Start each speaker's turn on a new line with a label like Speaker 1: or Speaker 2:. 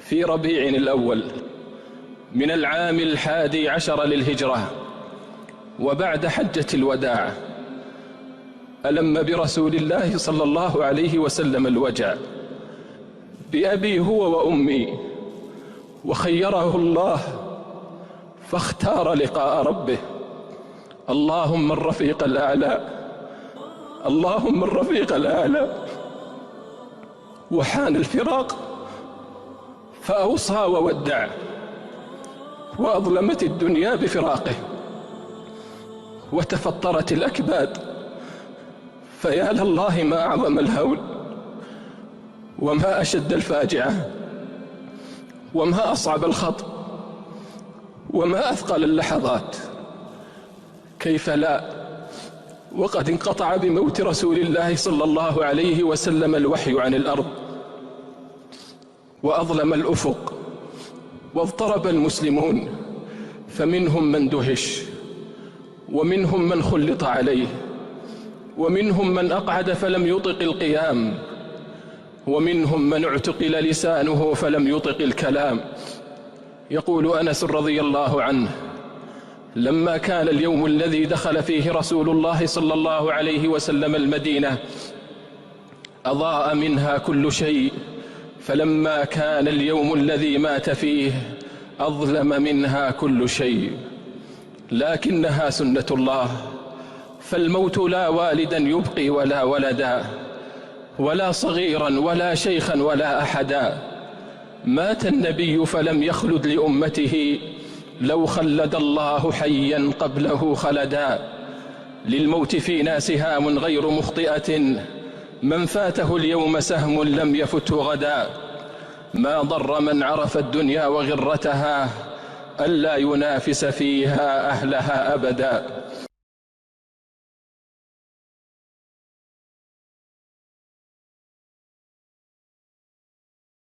Speaker 1: في ربيع الأول من العام 11 للهجرة وبعد حجة الوداع، ألم برسول الله صلى الله عليه وسلم الوجع بأبي هو وأمي، وخيره الله فاختار لقاء ربه. اللهم الرفيق الأعلى، اللهم الرفيق الأعلى. وحان الفراق فأوصى وودع، وأظلمت الدنيا بفراقه، وتفطرت الأكباد. فيا لله ما أعظم الهول، وما أشد الفاجعة، وما أصعب الخط، وما أثقل اللحظات. كيف لا وقد انقطع بموت رسول الله صلى الله عليه وسلم الوحي عن الأرض، وأظلم الأفق، واضطرب المسلمون، فمنهم من دهش، ومنهم من خلط عليه، ومنهم من أقعد فلم يطق القيام، ومنهم من اعتقل لسانه فلم يطق الكلام. يقول أنس رضي الله عنه: لما كان اليوم الذي دخل فيه رسول الله صلى الله عليه وسلم المدينة أضاء منها كل شيء، فلما كان اليوم الذي مات فيه أظلم منها كل شيء. لكنها سنة الله، فالموت لا والدا يبقي ولا ولدا، ولا صغيرا ولا شيخا ولا أحدا. مات النبي فلم يخلد لأمته، لو خلد الله حيا قبله خلدا. للموت فينا سهام غير مخطئة، من فاته اليوم سهم لم يفته غدا. ما ضر من عرف الدنيا وغرتها، ألا ينافس فيها أهلها أبدا.